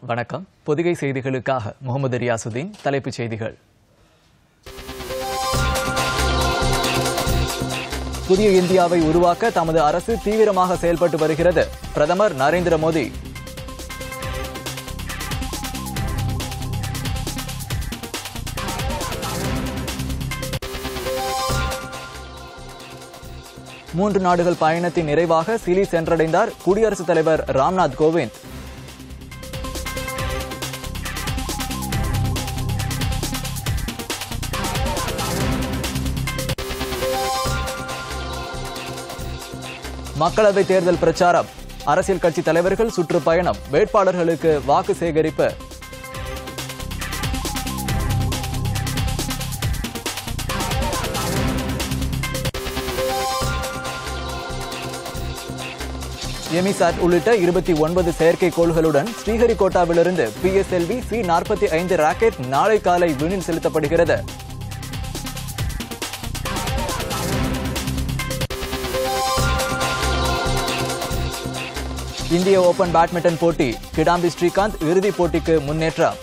வணக்கம். பொதிகை செய்திகளுக்காக முகமது ரியாசுதீன். தலைப்புச் செய்திகள். புதிய இந்தியாவை உருவாக்க தமது அரசு தீவிரமாக செயல்பட்டு வருகிறது. பிரதமர் நரேந்திர மோடி. மூன்று நாடுகள் பயணத்தின் நிறைவாக சிலி சென்றடைந்தார் குடியரசுத் தலைவர் ராம்நாத் கோவிந்த். மக்களவைத் தேர்தல் பிரச்சாரம். அரசியல் கட்சி தலைவர்கள் சுற்றுப்பயணம். வேட்பாளர்களுக்கு வாக்கு சேகரிப்பு. எமிசாட் உள்ளிட்ட 29 செயற்கைக்கோள்களுடன் ஸ்ரீஹரிகோட்டாவிலிருந்து PSLV C-45 ராக்கெட் நாளை காலை விண்ணில் செலுத்தப்படுகிறது. இந்திய ஓபன் பேட்மிண்டன் போட்டி. கிடாம்பி ஸ்ரீகாந்த் இறுதிப் போட்டிக்கு முன்னேற்றம்.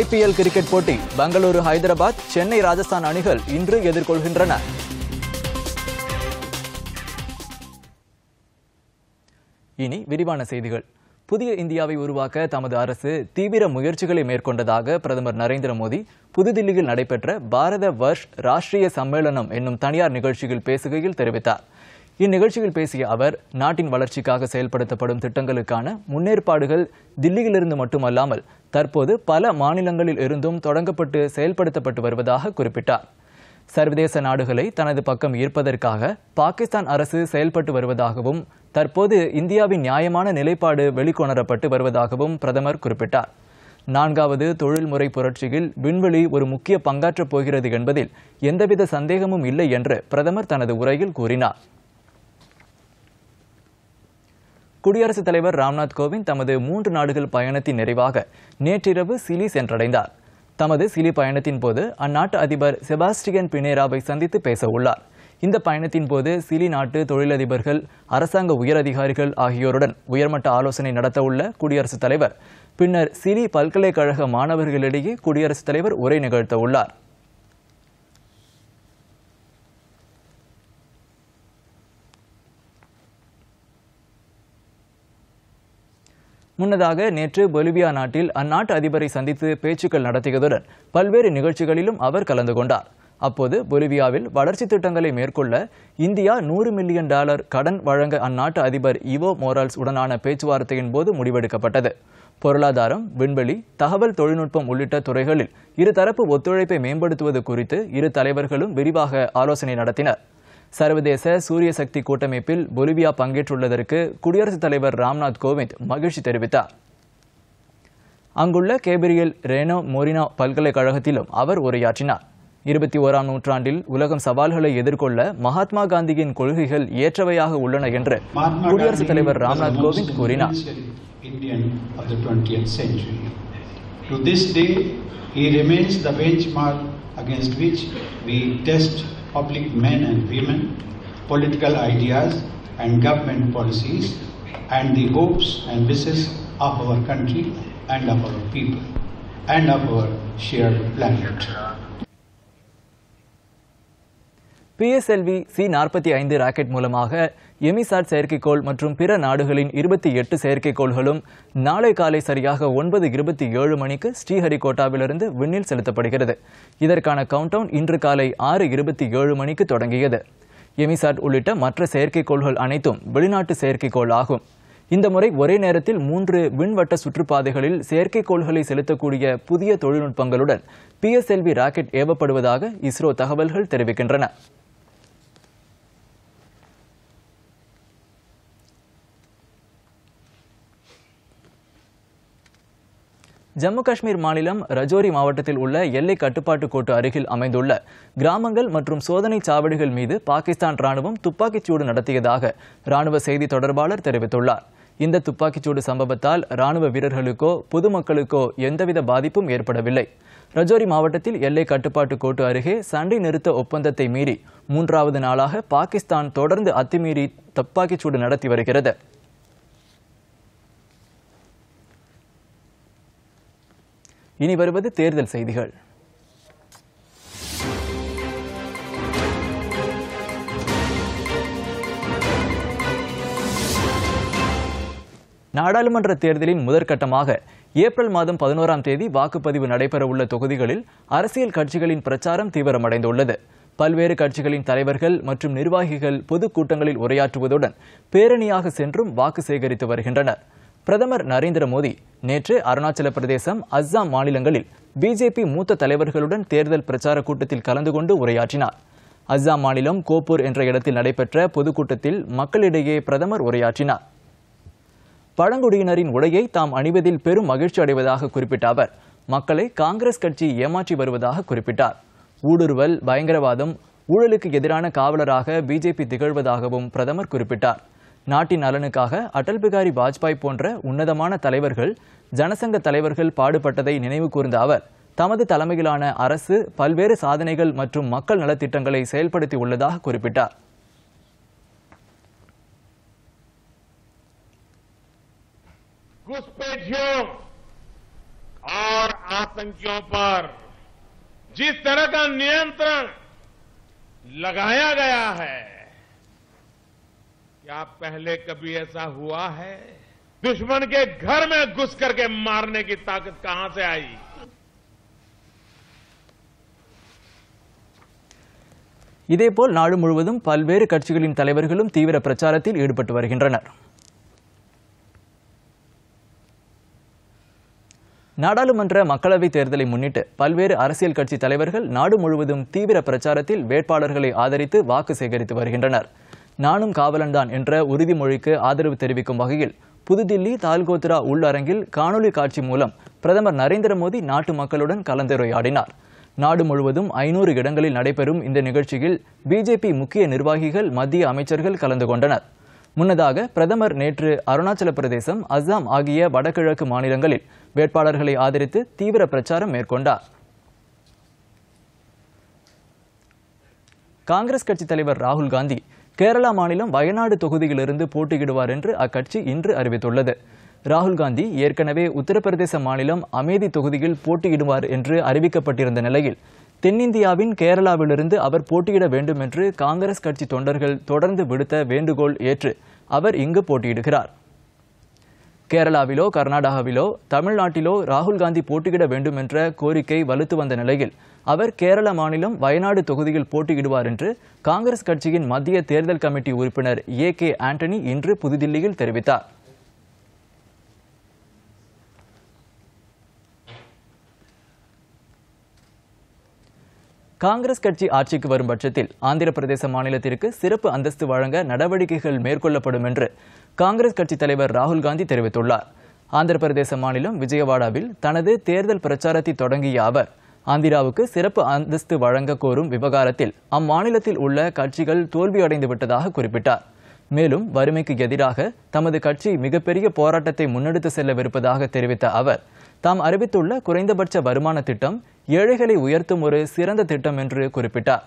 IPL கிரிக்கெட் போட்டி. பெங்களூரு, ஹைதராபாத், சென்னை, ராஜஸ்தான் அணிகள் இன்று எதிர்கொள்கின்றன. இனி விரிவான செய்திகள். புதிய இந்தியாவை உருவாக்க தமது அரசு தீவிர முயற்சிகளை மேற்கொண்டதாக பிரதமர் நரேந்திர மோடி புதுதில்லியில் நடைபெற்ற பாரத வர்ஷ் ராஷ்டிரிய சம்மேளனம் என்னும் தனியார் நிகழ்ச்சியில் பேசுகையில் தெரிவித்தார். இந்நிகழ்ச்சியில் பேசிய அவர், நாட்டின் வளர்ச்சிக்காக செயல்படுத்தப்படும் திட்டங்களுக்கான முன்னேற்பாடுகள் தில்லியிலிருந்து மட்டுமல்லாமல் தற்போது பல மாநிலங்களில் இருந்தும் தொடங்கப்பட்டு செயல்படுத்தப்பட்டு வருவதாக குறிப்பிட்டார். சர்வதேச நாடுகளை தனது பக்கம் ஈர்ப்பதற்காக பாகிஸ்தான் அரசு செயல்பட்டு வருவதாகவும் தற்போது இந்தியாவின் நியாயமான நிலைப்பாடு வெளிக்கொணரப்பட்டு வருவதாகவும் பிரதமர் குறிப்பிட்டார். 4வது தொழில்முறை புரட்சியில் விண்வெளி ஒரு முக்கிய பங்காற்றப் போகிறது என்பதில் எந்தவித சந்தேகமும் இல்லை என்று பிரதமர் தனது உரையில் கூறினார். குடியரசுத் தலைவர் ராம்நாத் கோவிந்த் தமது 3 நாடுகள் பயணத்தின் நிறைவாக நேற்றிரவு சிலி சென்றடைந்தார். தமது சிலி பயணத்தின் போது அந்நாட்டு அதிபர் செபாஸ்டியன் பினேராவை சந்தித்து பேச உள்ளார். இந்த பயணத்தின் போது சிலி நாட்டு தொழிலதிபர்கள், அரசாங்க உயரதிகாரிகள் ஆகியோருடன் உயர்மட்ட ஆலோசனை நடத்த உள்ள குடியரசுத் தலைவர் பின்னர் சிலி பல்கலைக்கழக மாணவர்களிடையே குடியரசுத் தலைவர் உரை நிகழ்த்த உள்ளார். முன்னதாக நேற்று பொலிவியா நாட்டில் அந்நாட்டு அதிபரை சந்தித்து பேச்சுக்கள் நடத்தியதுடன் பல்வேறு நிகழ்ச்சிகளிலும் அவர் கலந்து கொண்டார். அப்போது பொலிவியாவில் வளர்ச்சி திட்டங்களை மேற்கொள்ள இந்தியா $100 மில்லியன் கடன் வழங்க அந்நாட்டு அதிபர் இவோ மோரால்ஸ் உடனான பேச்சுவார்த்தையின் போது முடிவெடுக்கப்பட்டது. பொருளாதாரம், விண்வெளி, தகவல் தொழில்நுட்பம் உள்ளிட்ட துறைகளில் இருதரப்பு ஒத்துழைப்பை மேம்படுத்துவது குறித்து இரு தலைவர்களும் விரிவாக ஆலோசனை நடத்தினர். சர்வதேச சூரிய சக்தி கூட்டமைப்பில் பொலிவியா பங்கேற்றுள்ளதற்கு குடியரசுத் தலைவர் ராம்நாத் கோவிந்த் மகிழ்ச்சி தெரிவித்தார். அங்குள்ள கேபிரியல் ரேனோ மோரினா பல்கலைக்கழகத்திலும் அவர் உரையாற்றினார். 21ஆம் நூற்றாண்டில் உலகம் சவால்களை எதிர்கொள்ள மகாத்மா காந்தியின் கொள்கைகள் ஏற்றவையாக உள்ளன என்று குடியரசுத் தலைவர் ராம்நாத் கோவிந்த் கூறினார். To this day, he remains the benchmark against which we test public men and women, political ideas and government policies, and the hopes and wishes of our country and of our people and of our shared planet. PSLV C-45 rocket மூலமாக எமிசாட் செயற்கைக்கோள் மற்றும் பிற நாடுகளின் 28 செயற்கைக்கோள்களும் நாளை காலை சரியாக 9:27 மணிக்கு ஸ்ரீஹரிகோட்டாவிலிருந்து விண்ணில் செலுத்தப்படுகிறது. இதற்கான கவுண்டவுன் இன்று காலை 6:27 மணிக்கு தொடங்கியது. எமிசாட் உள்ளிட்ட மற்ற செயற்கைக்கோள்கள் அனைத்தும் வெளிநாட்டு செயற்கைக்கோள் ஆகும். இந்த முறை ஒரே நேரத்தில் 3 விண்வட்ட சுற்றுப்பாதைகளில் செயற்கைக்கோள்களை செலுத்தக்கூடிய புதிய தொழில்நுட்பங்களுடன் PSLV ராக்கெட் ஏவப்படுவதாக இஸ்ரோ தகவல்கள் தெரிவிக்கின்றன. ஜம்மு காஷ்மீர் மாநிலம் ரஜோரி மாவட்டத்தில் உள்ள எல்லை கட்டுப்பாட்டு கோட்டு அருகில் அமைந்துள்ள கிராமங்கள் மற்றும் சோதனை சாவடிகள் மீது பாகிஸ்தான் ராணுவம் துப்பாக்கிச்சூடு நடத்தியதாக ராணுவ செய்தி தொடர்பாளர் தெரிவித்துள்ளார். இந்த துப்பாக்கிச்சூடு சம்பவத்தால் ராணுவ வீரர்களுக்கோ பொதுமக்களுக்கோ எந்தவித பாதிப்பும் ஏற்படவில்லை. ரஜோரி மாவட்டத்தில் எல்லை கட்டுப்பாட்டு கோட்டு அருகே சண்டை நிறுத்த ஒப்பந்தத்தை மீறி 3வது நாளாக பாகிஸ்தான் தொடர்ந்து அத்துமீறி துப்பாக்கிச்சூடு நடத்தி வருகிறது. இனி வருவது தேர்தல் செய்திகள். நாடாளுமன்ற தேர்தலின் முதற்கட்டமாக ஏப்ரல் மாதம் 11ஆம் தேதி வாக்குப்பதிவு நடைபெறவுள்ள தொகுதிகளில் அரசியல் கட்சிகளின் பிரச்சாரம் தீவிரமடைந்துள்ளது. பல்வேறு கட்சிகளின் தலைவர்கள் மற்றும் நிர்வாகிகள் பொதுக்கூட்டங்களில் உரையாற்றுவதுடன் பேரணியாக சென்றும் வாக்கு சேகரித்து வருகின்றனர். பிரதமர் நரேந்திர மோடி நேற்று அருணாச்சல பிரதேசம், அஸ்ஸாம் மாநிலங்களில் பிஜேபி மூத்த தலைவர்களுடன் தேர்தல் பிரச்சார கூட்டத்தில் கலந்து கொண்டு உரையாற்றினார். அஸ்ஸாம் மாநிலம் கோப்பூர் என்ற இடத்தில் நடைபெற்ற பொதுக்கூட்டத்தில் மக்களிடையே பிரதமர் உரையாற்றினார். பழங்குடியினரின் உடையை தாம் அணிவதில் பெரும் மகிழ்ச்சி அடைவதாக குறிப்பிட்ட அவர் மக்களை காங்கிரஸ் கட்சி ஏமாற்றி வருவதாக குறிப்பிட்டார். ஊடுருவல், பயங்கரவாதம், ஊழலுக்கு எதிரான காவலராக பிஜேபி திகழ்வதாகவும் பிரதமர் குறிப்பிட்டார். நாட்டின் நலனுக்காக அடல் பிகாரி வாஜ்பாய் போன்ற உன்னதமான தலைவர்கள், ஜனசங்க தலைவர்கள் பாடுபட்டதை நினைவு கூர்ந்த அவர் தமது தலைமையிலான அரசு பல்வேறு சாதனைகள் மற்றும் மக்கள் நலத்திட்டங்களை செயல்படுத்தி உள்ளதாக குறிப்பிட்டார். घुसपैठियों और आतंकियों पर जिस तरह का नियंत्रण लगाया गया है, क्या पहले कभी ऐसा हुआ है? दुश्मन के घर में घुस करके मारने की ताकत कहां से आई? இதேபோல் நாடு முழுவதும் பல்வேறு கட்சிகளின் தலைவர்களும் தீவிர பிரச்சாரத்தில் ஈடுபட்டு வருகின்றனர். நாடாளுமன்ற மக்களவைத் தேர்தலை முன்னிட்டு பல்வேறு அரசியல் கட்சி தலைவர்கள் நாடு முழுவதும் தீவிர பிரச்சாரத்தில் வேட்பாளர்களை ஆதரித்து வாக்கு சேகரித்து வருகின்றனர். நானும் காவலன்தான் என்ற உறுதிமொழிக்கு ஆதரவு தெரிவிக்கும் வகையில் புதுதில்லி தால்கோத்ரா உள்ளரங்கில் காணொலி காட்சி மூலம் பிரதமர் நரேந்திர மோடி நாட்டு மக்களுடன் கலந்துரையாடினார். நாடு முழுவதும் 500 இடங்களில் நடைபெறும் இந்த நிகழ்ச்சியில் பிஜேபி முக்கிய நிர்வாகிகள், மத்திய அமைச்சர்கள் கலந்து கொண்டனர். முன்னதாக பிரதமர் நேற்று அருணாச்சல பிரதேசம், அஸ்ஸாம் ஆகிய வடகிழக்கு மாநிலங்களில் வேட்பாளர்களை ஆதரித்து தீவிர பிரச்சாரம் மேற்கொண்டார். காங்கிரஸ் கட்சித் தலைவர் ராகுல் காந்தி கேரளா மாநிலம் வயநாடு தொகுதியிலிருந்து போட்டியிடுவார் என்று அக்கட்சி இன்று அறிவித்துள்ளது. ராகுல் காந்தி ஏற்கனவே உத்தரப்பிரதேச மாநிலம் அமேதி தொகுதியில் போட்டியிடுவார் என்று அறிவிக்கப்பட்டிருந்த நிலையில் தென்னிந்தியாவின் கேரளாவிலிருந்து அவர் போட்டியிட வேண்டும் என்று காங்கிரஸ் கட்சி தொண்டர்கள் தொடர்ந்து விடுத்த வேண்டுகோள் ஏற்று அவர் இங்கு போட்டியிடுகிறார். கேரளாவிலோ, கர்நாடகாவிலோ, தமிழ்நாட்டிலோ ராகுல் காந்தி போட்டியிட வேண்டும் என்ற கோரிக்கை வலுத்து வந்த நிலையில் அவர் கேரள மாநிலம் வயநாடு தொகுதியில் போட்டியிடுவார் என்று காங்கிரஸ் கட்சியின் மத்திய தேர்தல் கமிட்டி உறுப்பினர் AK ஆண்டனி இன்று புதுதில்லியில் தெரிவித்தார். காங்கிரஸ் கட்சி ஆட்சிக்கு வரும் பட்சத்தில் ஆந்திர பிரதேச மாநிலத்திற்கு சிறப்பு அந்தஸ்து வழங்க நடவடிக்கைகள் மேற்கொள்ளப்படும் என்று காங்கிரஸ் கட்சி தலைவர் ராகுல் காந்தி தெரிவித்துள்ளார். ஆந்திர பிரதேச மாநிலம் விஜயவாடாவில் தனது தேர்தல் பிரச்சாரத்தை தொடங்கிய அவர் ஆந்திராவுக்கு சிறப்பு அந்தஸ்து வழங்க கோரும் விவகாரத்தில் அம்மாநிலத்தில் உள்ள கட்சிகள் தோல்வியடைந்து விட்டதாக குறிப்பிட்டார். மேலும் வறுமைக்கு எதிராக தமது கட்சி மிகப்பெரிய போராட்டத்தை முன்னெடுத்து செல்லவிருப்பதாக தெரிவித்த அவர் தாம் அறிவித்துள்ள குறைந்தபட்ச வருமான திட்டம் ஏழைகளை உயர்த்தும் ஒரு சிறந்த திட்டம் என்று குறிப்பிட்டார்.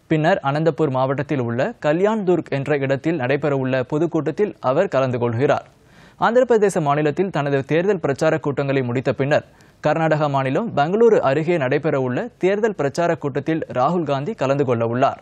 பின்னர் அனந்தபூர் மாவட்டத்தில் உள்ள கல்யாண் துர்க் என்ற இடத்தில் நடைபெறவுள்ள பொதுக்கூட்டத்தில் அவர் கலந்து கொள்கிறார். ஆந்திர பிரதேச மாநிலத்தில் தனது தேர்தல் பிரச்சார கூட்டங்களை முடித்த பின்னர் கர்நாடகா மாநிலம் பெங்களூரு அருகே நடைபெறவுள்ள தேர்தல் பிரச்சார கூட்டத்தில் ராகுல் காந்தி கலந்து கொள்ள உள்ளார்.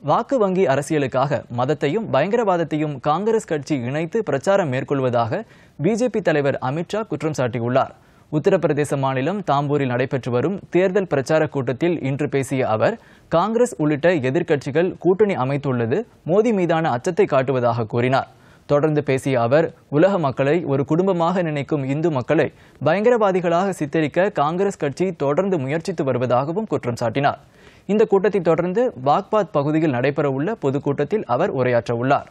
வாக்கு வங்கி அரசியலுக்காக மதத்தையும் பயங்கரவாதத்தையும் காங்கிரஸ் கட்சி இணைத்து பிரச்சாரம் மேற்கொள்வதாக பிஜேபி தலைவர் அமித்ஷா குற்றம் சாட்டியுள்ளார். உத்தரப்பிரதேச மாநிலம் தாம்பூரில் நடைபெற்று வரும் தேர்தல் பிரச்சார கூட்டத்தில் இன்று பேசிய அவர் காங்கிரஸ் உள்ளிட்ட எதிர்க்கட்சிகள் கூட்டணி அமைத்துள்ளது மோடி மீதான அச்சத்தை காட்டுவதாக கூறினார். தொடர்ந்து பேசிய அவர் உலக மக்களை ஒரு குடும்பமாக நினைக்கும் இந்து மக்களை பயங்கரவாதிகளாக சித்தரிக்க காங்கிரஸ் கட்சி தொடர்ந்து முயற்சித்து வருவதாகவும் குற்றம் சாட்டினார். இந்த கூட்டத்தை தொடர்ந்து பாக்பாத் பகுதியில் நடைபெறவுள்ள பொதுக்கூட்டத்தில் அவர் உரையாற்ற உள்ளார்.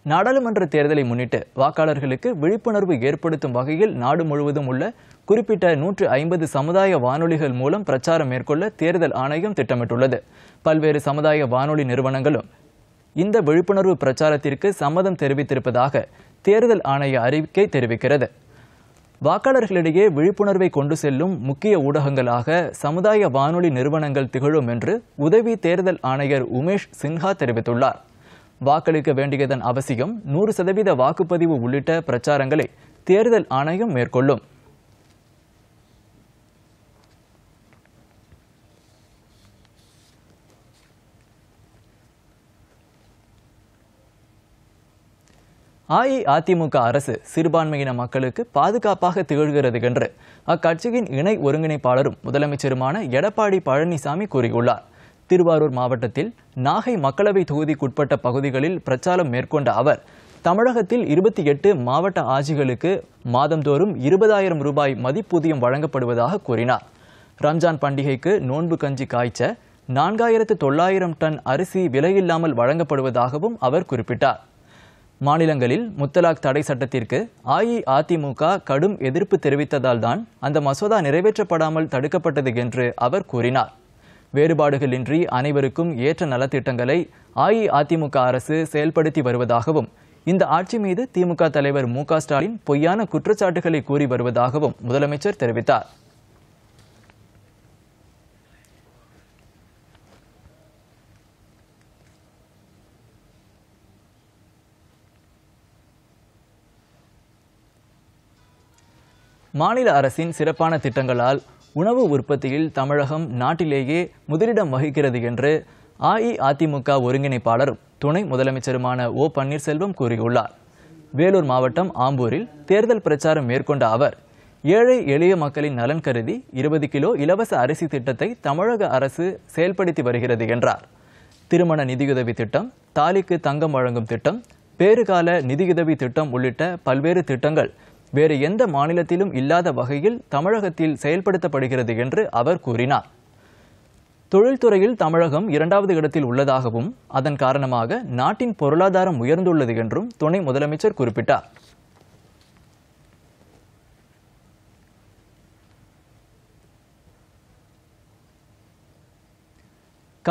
நாடாளுமன்ற தேர்தலை முன்னிட்டு வாக்காளர்களுக்கு விழிப்புணர்வு ஏற்படுத்தும் வகையில் நாடு முழுவதும் உள்ள குறிப்பிட்ட 150 சமுதாய வானொலிகள் மூலம் பிரச்சாரம் மேற்கொள்ள தேர்தல் ஆணையம் திட்டமிட்டுள்ளது. பல்வேறு சமுதாய வானொலி நிறுவனங்களும் இந்த விழிப்புணர்வு பிரச்சாரத்திற்கு சம்மதம் தெரிவித்திருப்பதாக தேர்தல் ஆணைய அறிக்கை தெரிவிக்கிறது. வாக்காளர்களிடையே விழிப்புணர்வை கொண்டு செல்லும் முக்கிய ஊடகங்களாக சமுதாய வானொலி நிறுவனங்கள் திகழும் என்று உதவி தேர்தல் ஆணையர் உமேஷ் சின்ஹா தெரிவித்துள்ளார். வாக்களிக்க வேண்டியதன் அவசியம், 100% வாக்குப்பதிவு உள்ளிட்ட பிரச்சாரங்களை தேர்தல் ஆணையம் மேற்கொள்ளும். அஇஅதிமுக அரசு சிறுபான்மையின மக்களுக்கு பாதுகாப்பாக திகழ்கிறது என்று அக்கட்சியின் இணை ஒருங்கிணைப்பாளரும் முதலமைச்சருமான எடப்பாடி பழனிசாமி கூறியுள்ளார். திருவாரூர் மாவட்டத்தில் நாகை மக்களவை தொகுதிக்குட்பட்ட பகுதிகளில் பிரச்சாரம் மேற்கொண்ட அவர், தமிழகத்தில் 28 மாவட்ட ஆட்சிகளுக்கு மாதந்தோறும் 20,000 ரூபாய் மதிப்பூதியம் வழங்கப்படுவதாக கூறினார். ரம்ஜான் பண்டிகைக்கு நோன்பு கஞ்சி காய்ச்ச 4,900 டன் அரிசி விலையில்லாமல் வழங்கப்படுவதாகவும் அவர் குறிப்பிட்டார். மாநிலங்களில் முத்தலாக் தடை சட்டத்திற்கு அஇஅதிமுக கடும் எதிர்ப்பு தெரிவித்ததால் தான் அந்த மசோதா நிறைவேற்றப்படாமல் தடுக்கப்பட்டது என்று அவர் கூறினார். வேறுபாடுகளின்றி அனைவருக்கும் ஏற்ற நலத்திட்டங்களை அஇஅதிமுக அரசு செயல்படுத்தி வருவதாகவும், இந்த ஆட்சி மீது திமுக தலைவர் மு.க. ஸ்டாலின் பொய்யான குற்றச்சாட்டுகளை கூறி வருவதாகவும் முதலமைச்சர் தெரிவித்தார். மாநில அரசின் சிறப்பான திட்டங்களால் உணவு உற்பத்தியில் தமிழகம் நாட்டிலேயே முதலிடம் வகிக்கிறது என்று அஇஅதிமுக ஒருங்கிணைப்பாளரும் துணை முதலமைச்சருமான ஓ பன்னீர்செல்வம் கூறியுள்ளார். வேலூர் மாவட்டம் ஆம்பூரில் தேர்தல் பிரச்சாரம் மேற்கொண்ட அவர், ஏழை எளிய மக்களின் நலன் கருதி 20 கிலோ இலவச அரிசி திட்டத்தை தமிழக அரசு செயல்படுத்தி வருகிறது என்றார். திருமண நிதியுதவி திட்டம், தாலிக்கு தங்கம் வழங்கும் திட்டம், பேறுகால நிதியுதவி திட்டம் உள்ளிட்ட பல்வேறு திட்டங்கள் வேறு எந்த மாநிலத்திலும் இல்லாத வகையில் தமிழகத்தில் செயல்படுத்தப்படுகிறது என்று அவர் கூறினார். தொழில்துறையில் தமிழகம் 2வது இடத்தில் உள்ளதாகவும், அதன் காரணமாக நாட்டின் பொருளாதாரம் உயர்ந்துள்ளது என்றும் துணை முதலமைச்சர் குறிப்பிட்டார்.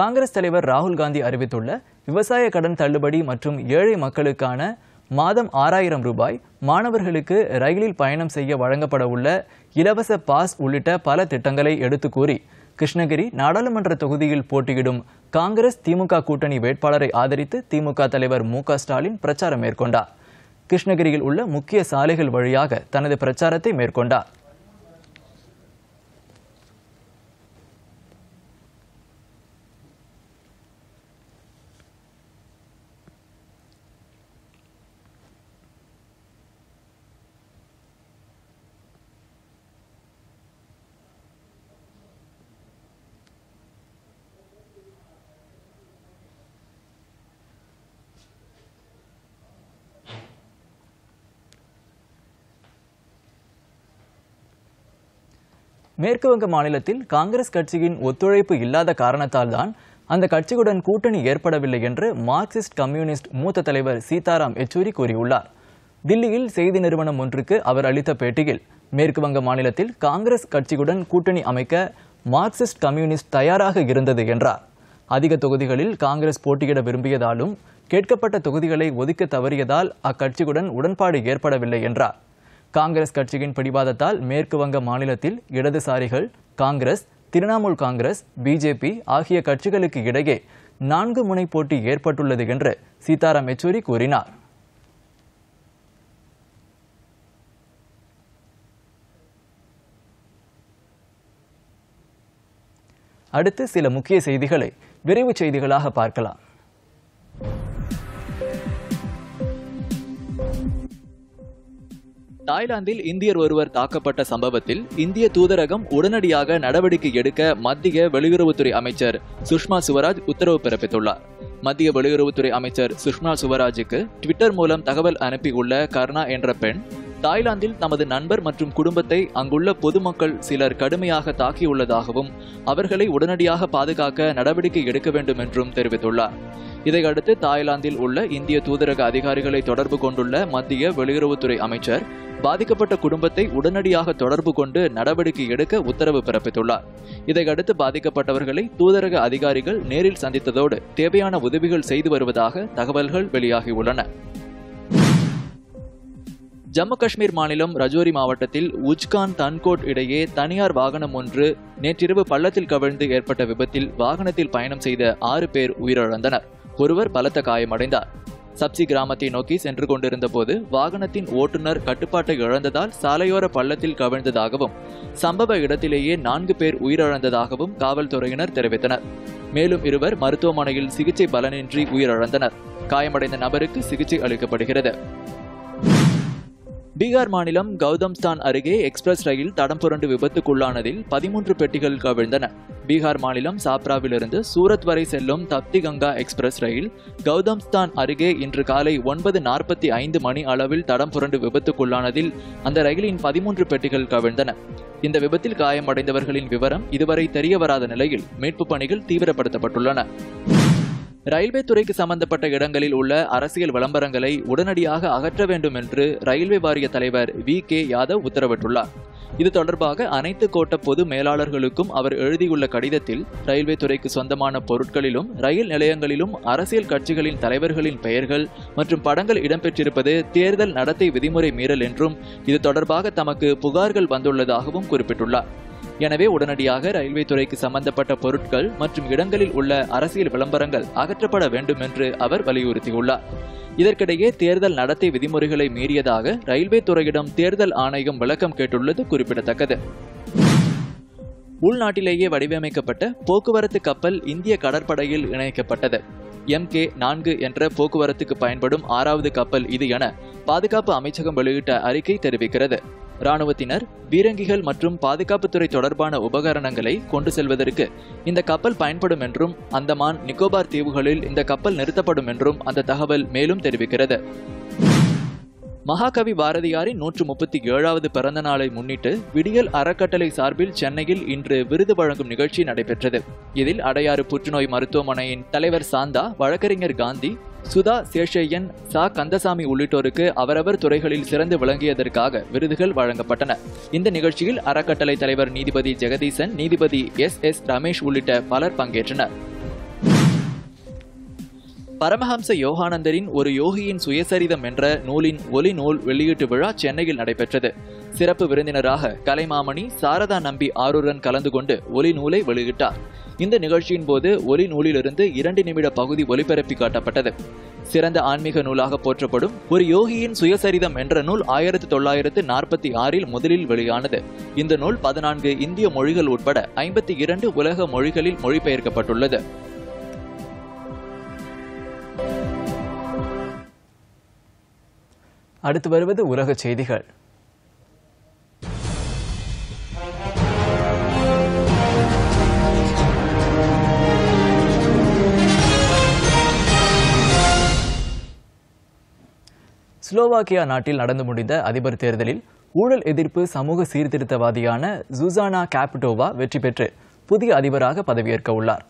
காங்கிரஸ் தலைவர் ராகுல் காந்தி அறிவித்துள்ள விவசாய கடன் தள்ளுபடி மற்றும் ஏழை மக்களுக்கான மாதம் 6,000 ரூபாய், மாணவர்களுக்கு ரயிலில் பயணம் செய்ய வழங்கப்பட உள்ள இலவச பாஸ் உள்ளிட்ட பல திட்டங்களை எடுத்து கூறி கிருஷ்ணகிரி நாடாளுமன்ற தொகுதியில் போட்டியிடும் காங்கிரஸ் திமுக கூட்டணி வேட்பாளரை ஆதரித்து திமுக தலைவர் மு.க. ஸ்டாலின் பிரச்சாரம் மேற்கொண்டார். கிருஷ்ணகிரியில் உள்ள முக்கிய சாலைகள் வழியாக தனது பிரச்சாரத்தை மேற்கொண்டார். மேற்கு வங்க மாநிலத்தில் காங்கிரஸ் கட்சியின் ஒத்துழைப்பு இல்லாத காரணத்தால் தான் அந்த கட்சியுடன் கூட்டணி ஏற்படவில்லை என்று மார்க்சிஸ்ட் கம்யூனிஸ்ட் மூத்த தலைவர் சீதாராம் யெச்சூரி கூறியுள்ளார். தில்லியில் செய்தி நிறுவனம் ஒன்றுக்கு அவர் அளித்த பேட்டியில், மேற்கு வங்க மாநிலத்தில் காங்கிரஸ் கட்சியுடன் கூட்டணி அமைக்க மார்க்சிஸ்ட் கம்யூனிஸ்ட் தயாராக இருந்தது என்றார். அதிக தொகுதிகளில் காங்கிரஸ் போட்டியிட விரும்பியதாலும் கேட்கப்பட்ட தொகுதிகளை ஒதுக்க தவறியதால் அக்கட்சியுடன் உடன்பாடு ஏற்படவில்லை என்றார். காங்கிரஸ் கட்சியின் பிடிவாதத்தால் மேற்கு வங்க மாநிலத்தில் இடதுசாரிகள், காங்கிரஸ், திரிணாமுல் காங்கிரஸ், பிஜேபி ஆகிய கட்சிகளுக்கு இடையே 4 முனை போட்டி ஏற்பட்டுள்ளது என்று சீதாராம் யெச்சூரி கூறினார். அடுத்து சில முக்கிய செய்திகளை விரைவு செய்திகளாக பார்க்கலாம். தாய்லாந்தில் இந்தியர் ஒருவர் தாக்கப்பட்ட சம்பவத்தில் இந்திய தூதரகம் உடனடியாக நடவடிக்கை எடுக்க மத்திய வெளியுறவுத்துறை அமைச்சர் சுஷ்மா சுவராஜ் உத்தரவு பிறப்பித்துள்ளார். மத்திய வெளியுறவுத்துறை அமைச்சர் சுஷ்மா சுவராஜுக்கு ட்விட்டர் மூலம் தகவல் அனுப்பியுள்ள கர்ணா என்ற பெண், தாய்லாந்தில் தமது நண்பர் மற்றும் குடும்பத்தை அங்குள்ள பொதுமக்கள் சிலர் கடுமையாக தாக்கியுள்ளதாகவும் அவர்களை உடனடியாக பாதுகாக்க நடவடிக்கை எடுக்க வேண்டும் என்றும் தெரிவித்துள்ளார். இதையடுத்து தாய்லாந்தில் உள்ள இந்திய தூதரக அதிகாரிகளை தொடர்பு கொண்டுள்ள மத்திய வெளியுறவுத்துறை அமைச்சர் பாதிக்கப்பட்ட குடும்பத்தை உடனடியாக தொடர்பு கொண்டு நடவடிக்கை எடுக்க உத்தரவு பிறப்பித்துள்ளார். இதையடுத்து பாதிக்கப்பட்டவர்களை தூதரக அதிகாரிகள் நேரில் சந்தித்ததோடு தேவையான உதவிகள் செய்து வருவதாக தகவல்கள் வெளியாகியுள்ளன. ஜம்மு காஷ்மீர் மாநிலம் ரஜோரி மாவட்டத்தில் உஜ்கான் தன்கோட் இடையே தனியார் வாகனம் ஒன்று நேற்றிரவு பள்ளத்தில் கவிழ்ந்து ஏற்பட்ட விபத்தில் வாகனத்தில் பயணம் செய்த 6 பேர் உயிரிழந்தனர். ஒருவர் பலத்த காயமடைந்தார். சப்சி கிராமத்தை நோக்கி சென்று கொண்டிருந்த போது வாகனத்தின் ஓட்டுநர் கட்டுப்பாட்டை இழந்ததால் சாலையோர பள்ளத்தில் கவிழ்ந்ததாகவும் சம்பவ இடத்திலேயே 4 பேர் உயிரிழந்ததாகவும் காவல்துறையினர் தெரிவித்தனர். மேலும் 2 மருத்துவமனையில் சிகிச்சை பலனின்றி உயிரிழந்தனர். காயமடைந்த நபருக்கு சிகிச்சை அளிக்கப்படுகிறது. பீகார் மாநிலம் கௌதம்ஸ்தான் அருகே எக்ஸ்பிரஸ் ரயில் தடம் புரண்டு விபத்துக்குள்ளானதில் 13 பெட்டிகள் கவிழ்ந்தன. பீகார் மாநிலம் சாப்ராவிலிருந்து சூரத் வரை செல்லும் தப்தி கங்கா எக்ஸ்பிரஸ் ரயில் கௌதம்ஸ்தான் அருகே இன்று காலை 9:45 மணி அளவில் தடம் புரண்டு விபத்துக்குள்ளானதில் அந்த ரயிலின் 13 பெட்டிகள் கவிழ்ந்தன. இந்த விபத்தில் காயமடைந்தவர்களின் விவரம் இதுவரை தெரியவராத நிலையில் மீட்புப் பணிகள் தீவிரப்படுத்தப்பட்டுள்ளன. ரயில்வே துறைக்கு சம்பந்தப்பட்ட இடங்களில் உள்ள அரசியல் விளம்பரங்களை உடனடியாக அகற்ற வேண்டும் என்று ரயில்வே வாரிய தலைவர் VK யாதவ் உத்தரவிட்டுள்ளார். இது தொடர்பாக அனைத்து கோட்ட பொது மேலாளர்களுக்கும் அவர் எழுதியுள்ள கடிதத்தில் ரயில்வே துறைக்கு சொந்தமான பொருட்களிலும் ரயில் நிலையங்களிலும் அரசியல் கட்சிகளின் தலைவர்களின் பெயர்கள் மற்றும் படங்கள் இடம்பெற்றிருப்பது தேர்தல் நடத்தை விதிமுறை மீறல் என்றும் இது தொடர்பாக தமக்கு புகார்கள் வந்துள்ளதாகவும் குறிப்பிட்டுள்ளார். எனவே உடனடியாக ரயில்வே துறைக்கு சம்பந்தப்பட்ட பொருட்கள் மற்றும் இடங்களில் உள்ள அரசியல் விளம்பரங்கள் அகற்றப்பட வேண்டும் என்று அவர் வலியுறுத்தியுள்ளார். இதற்கிடையே தேர்தல் நடத்தை விதிமுறைகளை மீறியதாக ரயில்வே துறையிடம் தேர்தல் ஆணையம் விளக்கம் கேட்டுள்ளது குறிப்பிடத்தக்கது. உள்நாட்டிலேயே வடிவமைக்கப்பட்ட போக்குவரத்து கப்பல் இந்திய கடற்படையில் இணைக்கப்பட்டது. MK4 என்ற போக்குவரத்துக்கு பயன்படும் 6வது கப்பல் இது என பாதுகாப்பு அமைச்சகம் வெளியிட்ட அறிக்கை தெரிவிக்கிறது. ராணுவத்தினர், பீரங்கிகள் மற்றும் பாதுகாப்புத்துறை தொடர்பான உபகரணங்களை கொண்டு செல்வதற்கு இந்த கப்பல் பயன்படும் என்றும் அந்தமான் நிக்கோபார் தீவுகளில் இந்த கப்பல் நிறுத்தப்படும் என்றும் அந்த தகவல் மேலும் தெரிவிக்கிறது. மகாகவி பாரதியாரின் 137வது பிறந்த நாளை முன்னிட்டு விடியல் அறக்கட்டளை சார்பில் சென்னையில் இன்று விருது வழங்கும் நிகழ்ச்சி நடைபெற்றது. இதில் அடையாறு புற்றுநோய் மருத்துவமனையின் தலைவர் சாந்தா, வழக்கறிஞர் காந்தி, சுதா சேஷையன், கந்தசாமி உள்ளிட்டோருக்கு அவரவர் துறைகளில் சிறந்து விளங்கியதற்காக விருதுகள் வழங்கப்பட்டன. இந்த நிகழ்ச்சியில் அறக்கட்டளை தலைவர் நீதிபதி ஜெகதீசன், நீதிபதி SS ரமேஷ் உள்ளிட்ட பலர் பங்கேற்றனர். பரமஹம்ச யோகானந்தரின் ஒரு யோகியின் சுயசரிதம் என்ற நூலின் ஒலி நூல் வெளியீட்டு விழா சென்னையில் நடைபெற்றது. சிறப்பு விருந்தினராக கலைமாமணி சாரதா நம்பி ஆரூரன் கலந்து கொண்டு ஒலி நூலை வெளியிட்டார். இந்த நிகழ்ச்சியின் போது ஒலி நூலிலிருந்து 2 நிமிட பகுதி ஒலிபரப்பி காட்டப்பட்டது. சிறந்த ஆன்மீக நூலாக போற்றப்படும் ஒரு யோகியின் சுயசரிதம் என்ற நூல் 1946 முதலில் வெளியானது. இந்த நூல் 14 இந்திய மொழிகள் உட்பட 52 உலக மொழிகளில் மொழிபெயர்க்கப்பட்டுள்ளது. அடுத்து வருவது உலக செய்திகள். ஸ்லோவாக்கியா நாட்டில் நடந்து முடிந்த அதிபர் தேர்தலில் ஊழல் எதிர்ப்பு சமூக சீர்திருத்தவாதியான ஜூசானா கேபிட்டோவா வெற்றி பெற்று புதிய அதிபராக பதவியேற்க உள்ளார்.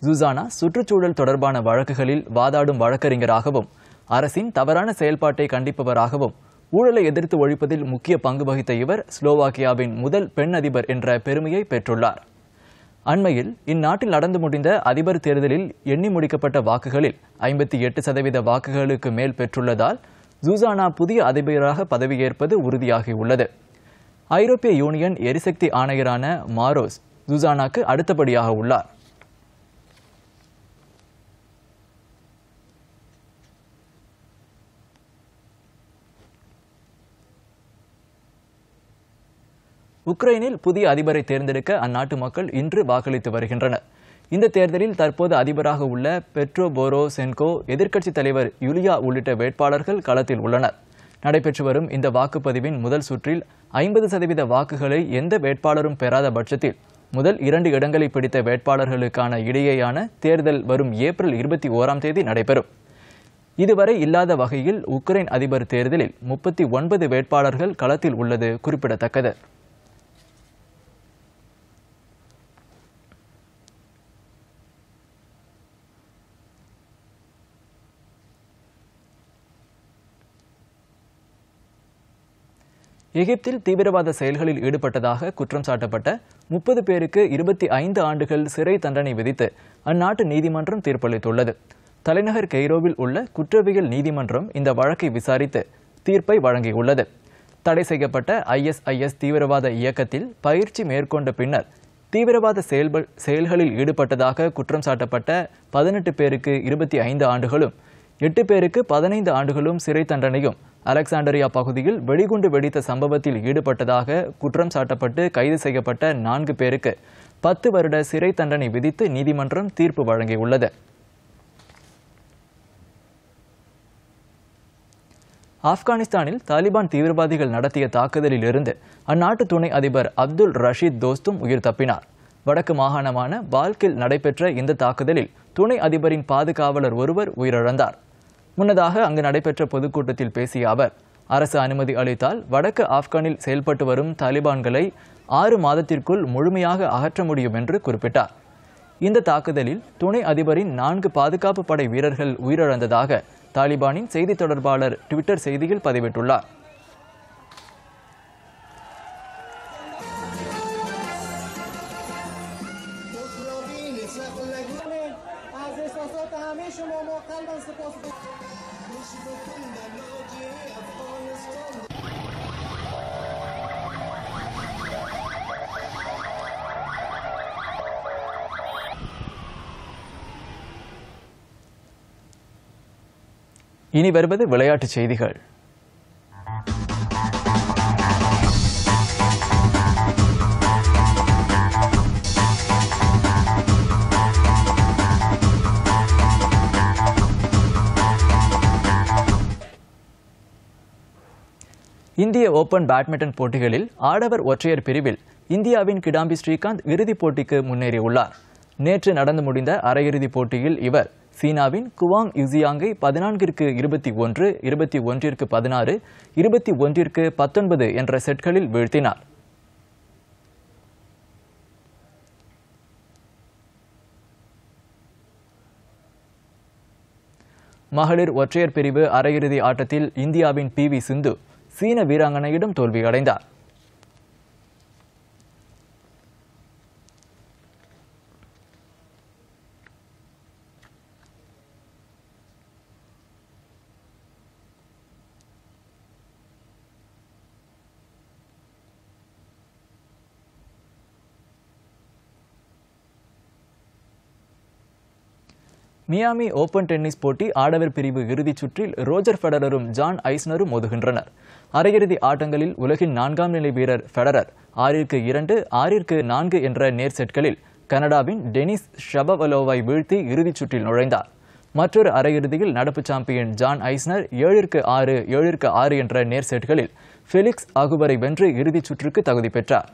ஜூசானா சுற்றுச்சூழல் தொடர்பான வழக்குகளில் வாதாடும் வழக்கறிஞராகவும் அரசின் தவறான செயல்பாட்டை கண்டிப்பவராகவும் ஊழலை எதிர்த்து ஒழிப்பதில் முக்கிய பங்கு வகித்த இவர் ஸ்லோவாக்கியாவின் முதல் பெண் அதிபர் என்ற பெருமையை பெற்றுள்ளார். அண்மையில் இந்நாட்டில் நடந்து முடிந்த அதிபர் தேர்தலில் எண்ணி முடிக்கப்பட்ட வாக்குகளில் 58% வாக்குகளுக்கு மேல் பெற்றுள்ளதால் ஜூசானா புதிய அதிபராக பதவியேற்பது உறுதியாகியுள்ளது. ஐரோப்பிய யூனியன் எரிசக்தி ஆணையரான மாரோஸ் ஜூசானாக்கு அடுத்தபடியாக உள்ளார். உக்ரைனில் புதிய அதிபரை தேர்ந்தெடுக்க அந்நாட்டு மக்கள் இன்று வாக்களித்து வருகின்றனர். இந்த தேர்தலில் தற்போது அதிபராக உள்ள பெட்ரோ போரோசென்கோ, எதிர்க்கட்சித் தலைவர் யுலியா உள்ளிட்ட வேட்பாளர்கள் களத்தில் உள்ளனர். நடைபெற்று வரும் இந்த வாக்குப்பதிவின் முதல் சுற்றில் 50% வாக்குகளை எந்த வேட்பாளரும் பெறாத பட்சத்தில் முதல் 2 இடங்களை பிடித்த வேட்பாளர்களுக்கான இடையேயான தேர்தல் வரும் ஏப்ரல் 21 நடைபெறும். இதுவரை இல்லாத வகையில் உக்ரைன் அதிபர் தேர்தலில் 39 வேட்பாளர்கள் களத்தில் உள்ளது குறிப்பிடத்தக்கது. எகிப்தில் தீவிரவாத செயல்களில் ஈடுபட்டதாக குற்றம் சாட்டப்பட்ட 30 பேருக்கு 25 ஆண்டுகள் சிறை தண்டனை விதித்து அந்நாட்டு நீதிமன்றம் தீர்ப்பளித்துள்ளது. தலைநகர் கெய்ரோவில் உள்ள குற்றவியல் நீதிமன்றம் இந்த வழக்கை விசாரித்து தீர்ப்பை வழங்கியுள்ளது. தடை செய்யப்பட்ட ISIS தீவிரவாத இயக்கத்தில் பயிற்சி மேற்கொண்ட பின்னர் தீவிரவாத செயல்களில் ஈடுபட்டதாக குற்றம் சாட்டப்பட்ட 18 பேருக்கு 25 ஆண்டுகளும் 8 பேருக்கு 15 ஆண்டுகளும் சிறை தண்டனையும் அலெக்சாண்டரியா பகுதியில் வெடிகுண்டு வெடித்த சம்பவத்தில் ஈடுபட்டதாக குற்றம் சாட்டப்பட்டு கைது செய்யப்பட்ட 4 பேருக்கு 10 வருட சிறை தண்டனை விதித்து நீதிமன்றம் தீர்ப்பு வழங்கியுள்ளது. ஆப்கானிஸ்தானில் தாலிபான் தீவிரவாதிகள் நடத்திய தாக்குதலில் இருந்து அந்நாட்டு துணை அதிபர் அப்துல் ரஷீத் தோஸ்தும் உயிர் தப்பினார். வடக்கு மாகாணமான பால்கில் நடைபெற்ற இந்த தாக்குதலில் துணை அதிபரின் பாதுகாவலர் ஒருவர் உயிரிழந்தார். முன்னதாக அங்கு நடைபெற்ற பொதுக்கூட்டத்தில் பேசிய அவர், அரசு அனுமதி அளித்தால் வடக்கு ஆப்கானில் செயல்பட்டு வரும் தாலிபான்களை 6 மாதத்திற்குள் முழுமையாக அகற்ற முடியும் என்று குறிப்பிட்டார். இந்த தாக்குதலில் துணை அதிபரின் 4 பாதுகாப்பு படை வீரர்கள் உயிரிழந்ததாக தாலிபானின் செய்தி தொடர்பாளர் ட்விட்டர் செய்தியில் பதிவிட்டுள்ளார். இனி வருவது விளையாட்டுச் செய்திகள். இந்திய ஓபன் பேட்மிண்டன் போட்டிகளில் ஆடவர் ஒற்றையர் பிரிவில் இந்தியாவின் கிடாம்பி ஸ்ரீகாந்த் இறுதிப் போட்டிக்கு முன்னேறியுள்ளார். நேற்று நடந்து முடிந்த அரையிறுதிப் போட்டியில் இவர் சீனாவின் குவாங் யுசியாங்கை 14-21, 21-16, 21-19 என்ற செட்களில் வீழ்த்தினார். மகளிர் ஒற்றையர் பிரிவு அரையிறுதி ஆட்டத்தில் இந்தியாவின் PV சிந்து சீன வீராங்கனையிடம் தோல்வியடைந்தார். மியாமி ஓபன் டென்னிஸ் போட்டி ஆடவர் பிரிவு இறுதிச் சுற்றில் ரோஜர் ஃபெடரரும் ஜான் ஐஸ்னரும் மோதுகின்றனர். அரையிறுதி ஆட்டங்களில் உலகின் 4ஆம் நிலை வீரர் ஃபெடரர் 6-2, 6-4 என்ற நேர் செட்களில் கனடாவின் டெனிஸ் ஷபவலோவை வீழ்த்தி இறுதிச் சுற்றில் நுழைந்தார். மற்றொரு அரையிறுதியில் நடப்பு சாம்பியன் ஜான் ஐஸ்னர் 7-6, 7-6 என்ற நேர் செட்களில் ஃபெலிக்ஸ் அகுபரை வென்று இறுதிச் சுற்றுக்கு தகுதி பெற்றார்.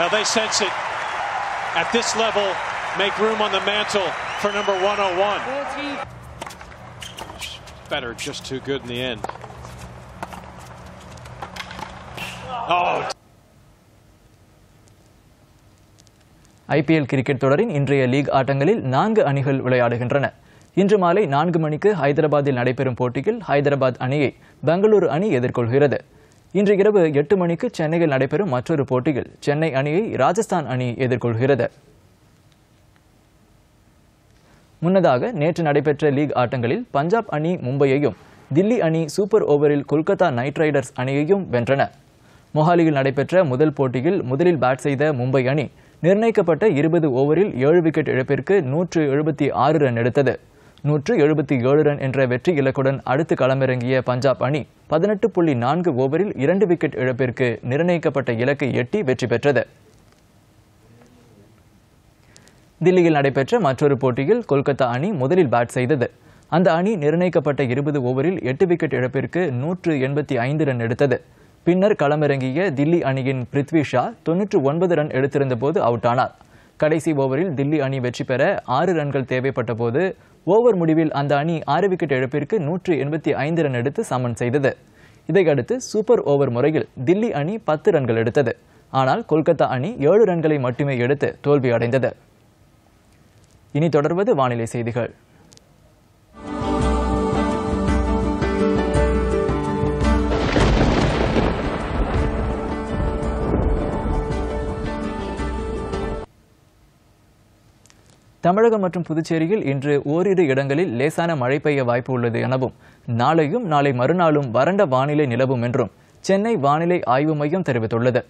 Now they sense it at this level, make room on the mantle for number 101. Better, just too good in the end. Oh. IPL cricket தொடரின் இன்றைய லீக் ஆட்டங்களில் 4 அணிகள் விளையாடுகின்றன. இன்று மாலை 4 மணிக்கு ஹைதராபாத்தில் நடைபெறும் போட்டியில் ஹைதராபாத் அணியை பெங்களூரு அணி எதிர்கொள்கிறது. இன்று இரவு 8 மணிக்கு சென்னையில் நடைபெறும் மற்றொரு போட்டியில் சென்னை அணியை ராஜஸ்தான் அணி எதிர்கொள்கிறது. முன்னதாக நேற்று நடைபெற்ற லீக் ஆட்டங்களில் பஞ்சாப் அணி மும்பையையும், தில்லி அணி சூப்பர் ஓவரில் கொல்கத்தா நைட் ரைடர்ஸ் அணியையும் வென்றன. மொஹாலியில் நடைபெற்ற முதல் போட்டியில் முதலில் பேட் செய்த மும்பை அணி நிர்ணயிக்கப்பட்ட 20 ஓவரில் 7 விக்கெட் இழப்பிற்கு 176 ரன் எடுத்தது. 177 ரன் என்ற வெற்றி இலக்குடன் அடுத்து களமிறங்கிய பஞ்சாப் அணி 18.4 ஓவரில் 2 விக்கெட் இழப்பிற்கு நிர்ணயிக்கப்பட்ட இலக்கை எட்டி வெற்றி பெற்றது. தில்லியில் நடைபெற்ற மற்றொரு போட்டியில் கொல்கத்தா அணி முதலில் பேட் செய்தது. அந்த அணி நிர்ணயிக்கப்பட்ட 20 ஓவரில் 8 விக்கெட் இழப்பிற்கு 185 ரன் எடுத்தது. பின்னர் களமிறங்கிய தில்லி அணியின் பிருத்வி ஷா 99 ரன் எடுத்திருந்த போது அவுட் ஆனார். கடைசி ஓவரில் தில்லி அணி வெற்றி பெற 6 ரன்கள் தேவைப்பட்ட போது ஓவர் முடிவில் அந்த அணி 6 விக்கெட் இழப்பிற்கு 185 ரன் எடுத்து சமன் செய்தது. இதையடுத்து சூப்பர் ஓவர் முறையில் தில்லி அணி 10 ரன்கள் எடுத்தது. ஆனால் கொல்கத்தா அணி 7 ரன்களை மட்டுமே எடுத்து தோல்வி அடைந்தது. இனி தொடர்வது வானிலை செய்திகள். தமிழகம் மற்றும் புதுச்சேரியில் இன்று ஓரிரு இடங்களில் லேசான மழை பெய்ய வாய்ப்பு உள்ளது எனவும் நாளையும் நாளை மறுநாளும் வறண்ட வானிலை நிலவும் என்றும் சென்னை வானிலை ஆய்வு மையம் தெரிவித்துள்ளது.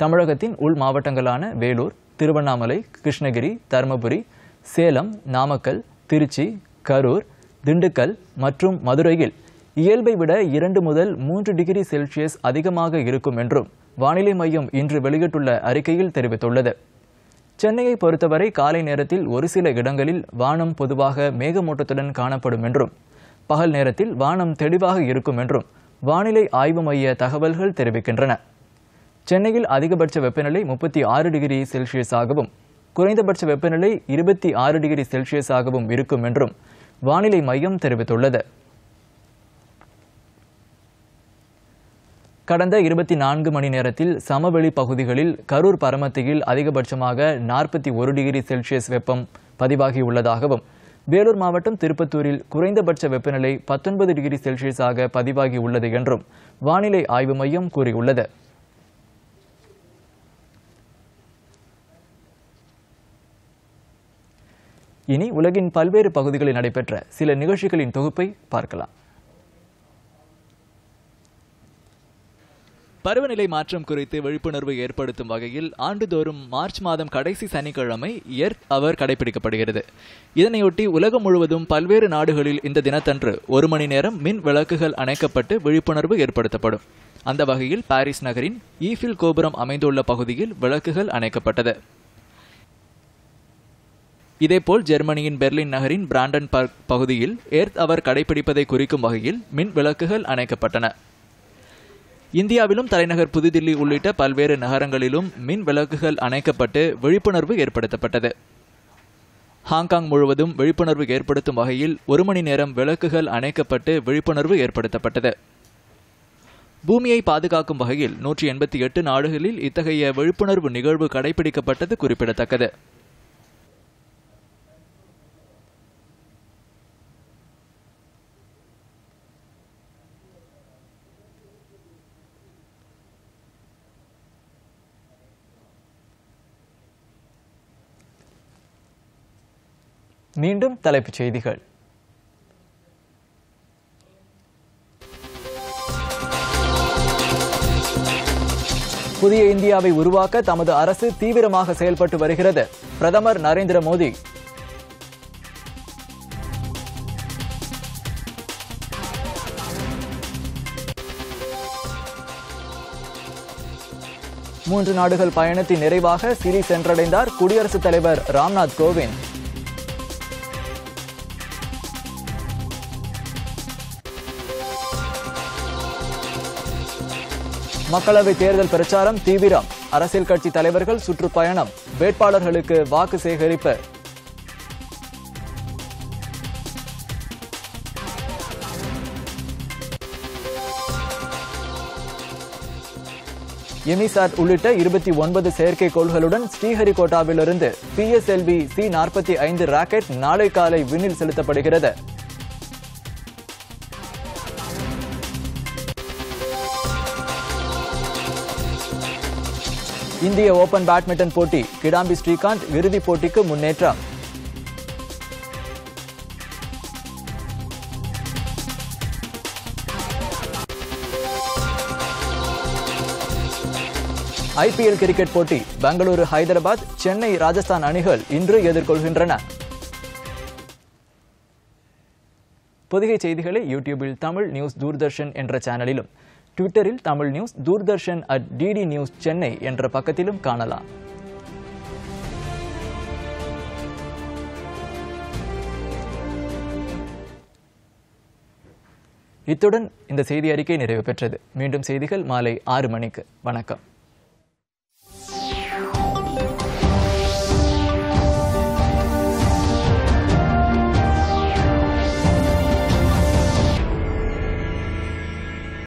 தமிழகத்தின் உள் மாவட்டங்களான வேலூர், திருவண்ணாமலை, கிருஷ்ணகிரி, தருமபுரி, சேலம், நாமக்கல், திருச்சி, கரூர், திண்டுக்கல் மற்றும் மதுரையில் இயல்பை விட 2 முதல் 3 டிகிரி செல்சியஸ் அதிகமாக இருக்கும் என்றும் வானிலை மையம் இன்று வெளியிட்டுள்ள அறிக்கையில் தெரிவித்துள்ளது. சென்னையை பொறுத்தவரை காலை நேரத்தில் ஒரு சில இடங்களில் வானம் பொதுவாக மேகமூட்டத்துடன் காணப்படும் என்றும் பகல் நேரத்தில் வானம் தெளிவாக இருக்கும் என்றும் வானிலை ஆய்வு மைய தகவல்கள் தெரிவிக்கின்றன. சென்னையில் அதிகபட்ச வெப்பநிலை 36 டிகிரி செல்சியஸாகவும் குறைந்தபட்ச வெப்பநிலை 26 டிகிரி செல்சியஸாகவும் இருக்கும் என்றும் வானிலை மையம் தெரிவித்துள்ளது. கடந்த 24 மணி நேரத்தில் சமவெளி பகுதிகளில் கரூர் பரமத்தியில் அதிகபட்சமாக 41 டிகிரி செல்சியஸ் வெப்பம் பதிவாகியுள்ளதாகவும் வேலூர் மாவட்டம் திருப்பத்தூரில் குறைந்தபட்ச வெப்பநிலை 19 டிகிரி செல்சியஸாக பதிவாகி உள்ளது என்றும் வானிலை ஆய்வு மையம் கூறியுள்ளது. இனி உலகின் பல்வேறு பகுதிகளில் நடைபெற்ற சில நிகழ்ச்சிகளின் தொகுப்பை பார்க்கலாம். பருவநிலை மாற்றம் குறித்து விழிப்புணர்வு ஏற்படுத்தும் வகையில் ஆண்டுதோறும் மார்ச் மாதம் கடைசி சனிக்கிழமை எர்த் அவர் கடைபிடிக்கப்படுகிறது. இதனையொட்டி உலகம் முழுவதும் பல்வேறு நாடுகளில் இந்த தினத்தன்று 1 மணி நேரம் மின் விளக்குகள் அணைக்கப்பட்டு விழிப்புணர்வு ஏற்படுத்தப்படும். அந்த வகையில் பாரிஸ் நகரின் ஈஃபில் கோபுரம் அமைந்துள்ள பகுதியில் விளக்குகள் அணைக்கப்பட்டது. இதேபோல் ஜெர்மனியின் பெர்லின் நகரின் பிராண்டன்பர்க் பகுதியில் எர்த் அவர் கடைபிடிப்பதை குறிக்கும் வகையில் மின் விளக்குகள் அணைக்கப்பட்டன. இந்தியாவிலும் தலைநகர் புதுதில்லி உள்ளிட்ட பல்வேறு நகரங்களிலும் மின் விளக்குகள் அணைக்கப்பட்டு விழிப்புணர்வு ஏற்படுத்தப்பட்டது. ஹாங்காங் முழுவதும் விழிப்புணர்வு ஏற்படுத்தும் வகையில் 1 மணி நேரம் விளக்குகள் அணைக்கப்பட்டு விழிப்புணர்வு ஏற்படுத்தப்பட்டது. பூமியை பாதுகாக்கும் வகையில் 188 நாடுகளில் இத்தகைய விழிப்புணர்வு நிகழ்வு கடைபிடிக்கப்பட்டது குறிப்பிடத்தக்கது. மீண்டும் தலைப்புச் செய்திகள். புதிய இந்தியாவை உருவாக்க தமது அரசு தீவிரமாக செயல்பட்டு வருகிறது. பிரதமர் நரேந்திர மோடி. மூன்று நாடுகள் பயணத்தின் நிறைவாக சிரி சென்றடைந்தார் குடியரசுத் தலைவர் ராம்நாத் கோவிந்த். மக்களவை தேர்தல் பிரச்சாரம் தீவிரம். அரசியல் கட்சி தலைவர்கள் சுற்றுப்பயணம். வேட்பாளர்களுக்கு வாக்கு சேகரிப்பு. எமிசாட் உள்ளிட்ட 29 செயற்கைக்கோள்களுடன் ஸ்ரீஹரிகோட்டாவிலிருந்து PSLV C-45 ராக்கெட் நாளை காலை விண்ணில் செலுத்தப்படுகிறது. இந்திய ஓபன் பேட்மிண்டன் போட்டி. கிடாம்பி ஸ்ரீகாந்த் இறுதிப் போட்டிக்கு முன்னேற்றம். IPL கிரிக்கெட் போட்டி. பெங்களூரு, ஹைதராபாத், சென்னை, ராஜஸ்தான் அணிகள் இன்று எதிர்கொள்கின்றன. பொதிகை செய்திகளை யூடியூபில் தமிழ் நியூஸ் தூர்தர்ஷன் என்ற சேனலிலும், ட்விட்டரில் Tamil news Doordarshan @DD news Chennai என்ற பக்கத்திலும் காணலாம். இத்துடன் இந்த செய்தி அறிக்கை நிறைவு பெற்றது. மீண்டும் செய்திகள் மாலை 6 மணிக்கு. வணக்கம்.